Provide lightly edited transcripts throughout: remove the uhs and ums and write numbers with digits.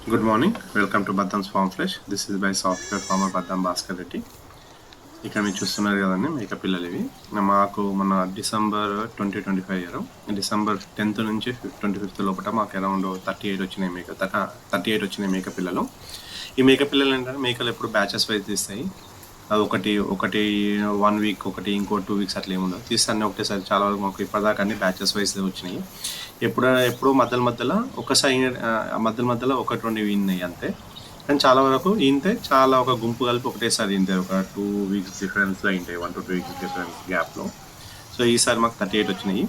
Good morning. Welcome to Baddam's Farm Fresh. This is by software farmer Baddam Bhaskar Reddy. ఇక్కడ మీరు చూస్తున్నారు కదండి మేక పిల్లలు ఇవి. మాకు మన డిసెంబర్ 2025 ఇయర్ డిసెంబర్ 10th నుంచి 25th లోపల మాకు అరౌండ్ 38 వచ్చినాయి మేక పిల్లలు. ఈ మేక పిల్లలు ఏంటంటే మేకలు ఎప్పుడు బ్యాచెస్ వైజ్ తీస్తాయి. అది ఒకటి 1 వీక్, ఒకటి ఇంకో 2 వీక్స్ అట్లా ఏముండదు, తీస్తే అన్నీ ఒకటేసారి. చాలా వరకు మాకు ఇప్పటిదాకా అన్ని బ్యాచెస్ వైజ్ వచ్చినాయి. ఎప్పుడో మధ్యలో ఒకటి రెండు విన్నాయి అంతే. కానీ చాలా వరకు ఇంతే, చాలా ఒక గుంపు కలిపి ఒకటేసారి ఇంతే, ఒక 2 వీక్స్ డిఫరెన్స్లో ఇంటాయి, 1 to 2 వీక్స్ డిఫరెన్స్ గ్యాప్లో. సో ఈసారి మాకు 38 వచ్చినాయి.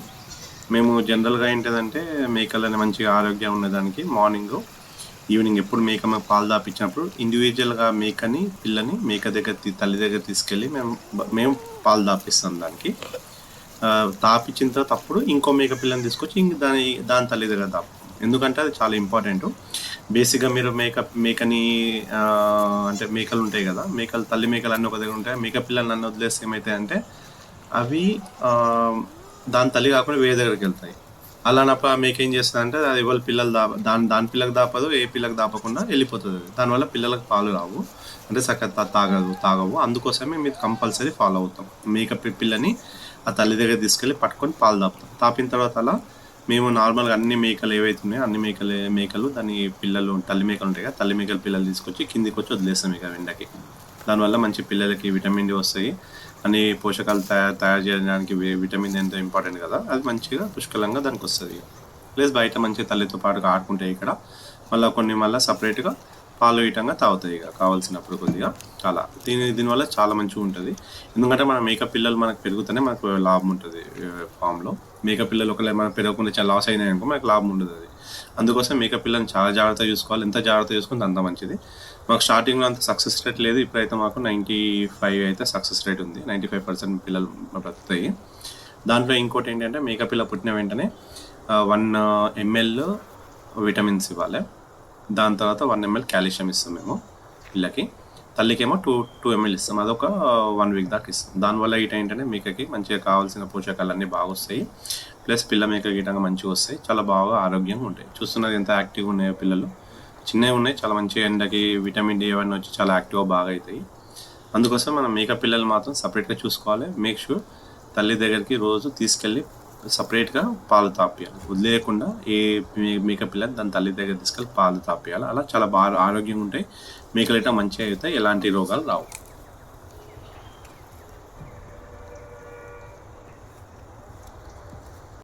మేము జనరల్గా ఏంటంటే మేకలని మంచిగా ఆరోగ్యం ఉన్నదానికి మార్నింగ్ ఈవినింగ్ ఎప్పుడు మాకు పాలు దాపించినప్పుడు ఇండివిజువల్గా పిల్లని తల్లి దగ్గర తీసుకెళ్ళి మేము పాలు దాపిస్తాం. తాపించిన తర్వాత అప్పుడు ఇంకో మేక పిల్లని తీసుకొచ్చి దాని తల్లి దగ్గర దాపు. ఎందుకంటే అది చాలా ఇంపార్టెంట్. బేసిక్గా మీరు మేకని అంటే మేకలు ఉంటాయి కదా, తల్లి మేకలు అన్నీ ఒక దగ్గర ఉంటాయి. మేక పిల్లలు అన్నీ వదిలేస్తే ఏమవుతాయంటే అవి దాని తల్లి కాకుండా వేరే దగ్గరికి వెళ్తాయి. అలానప్పుడు ఆ మేక ఏం చేస్తుంది అంటే అది ఎవరి పిల్లలు దాని పిల్లకి దాపదు, ఏ పిల్లకి దాపకుండా వెళ్ళిపోతుంది. దానివల్ల పిల్లలకు పాలు రావు, అంటే చక్కగా తాగవు. అందుకోసమే మీరు కంపల్సరీ ఫాలో అవుతాం. పిల్లని ఆ తల్లి దగ్గర తీసుకెళ్ళి పట్టుకొని పాలు తాపిన తర్వాత అలా మేము నార్మల్గా అన్ని మేకలు ఏవైతున్నాయో అన్ని మేకలు దాని పిల్లలు తల్లి మేకలు ఉంటాయి కదా, తల్లి మేకల పిల్లలు తీసుకొచ్చి కిందికి వచ్చి వదిలేస్తాం ఇక ఎండకి. దానివల్ల మంచి పిల్లలకి విటమిన్ డి వస్తాయి. అన్ని పోషకాలు తయారు చేయడానికి విటమిన్ ఎంతో ఇంపార్టెంట్ కదా, అది మంచిగా పుష్కలంగా దానికి వస్తుంది. ప్లస్ బయట మంచిగా తల్లితో పాటుగా ఆడుకుంటాయి. ఇక్కడ మళ్ళీ సపరేట్గా పాలు ఇటంగా తాగుతాయి ఇక కావాల్సినప్పుడు కొద్దిగా. అలా దీనివల్ల చాలా మంచిగా ఉంటుంది. ఎందుకంటే మన మేక పిల్లలు మనకు పెరుగుతూనే మనకు లాభం ఉంటుంది. ఫామ్లో మేక పిల్లలు ఒకవేళ మనకు పెరగకుండా చాలా లాస్ అయినాయి అనుకో మనకు లాభం ఉండదు. అది అందుకోసం మేక పిల్లల్ని చాలా జాగ్రత్తగా చూసుకోవాలి. ఎంత జాగ్రత్తగా చూసుకుంటే అంత మంచిది. మాకు స్టార్టింగ్లో అంత సక్సెస్ రేట్ లేదు. ఇప్పుడైతే మాకు 95 అయితే సక్సెస్ రేట్ ఉంది. 95% పిల్లలు బ్రతుకుతాయి. దాంట్లో ఇంకోటి ఏంటంటే మేక పిల్ల పుట్టిన వెంటనే 1 ml విటమిన్స్ ఇవ్వాలి. దాని తర్వాత 1 ml కాల్షియం ఇస్తాం మేము పిల్లకి. తల్లికేమో 2 ml ఇస్తాం. అదొక 1 వీక్ దాకా ఇస్తాం. దానివల్ల ఏంటంటే మేకకి మంచిగా కావాల్సిన పోషకాలు అన్నీ బాగా వస్తాయి. ప్లస్ పిల్ల మేక గీటంగా మంచిగా వస్తాయి. చాలా బాగా ఆరోగ్యంగా ఉంటాయి. చూస్తున్నది ఎంత యాక్టివ్గా ఉన్నాయో పిల్లలు. చిన్నవి ఉన్నాయి, చాలా మంచిగా ఎండకి విటమిన్ డి అవన్నీ వచ్చి చాలా యాక్టివ్గా బాగా అవుతాయి. అందుకోసం మనం మేక పిల్లలు మాత్రం సపరేట్గా చూసుకోవాలి. మేక్ షూర్ తల్లి దగ్గరికి రోజు తీసుకెళ్ళి సపరేట్గా పాలు తాపియాలి. వదిలేయకుండా ఏ మేక పిల్లలు దాని తల్లి దగ్గర తీసుకెళ్ళి పాలు తాపియాలి. అలా చాలా బాగా ఆరోగ్యంగా ఉంటాయి. మేకలు ఇట్లా మంచిగా అవుతాయి, ఎలాంటి రోగాలు రావు.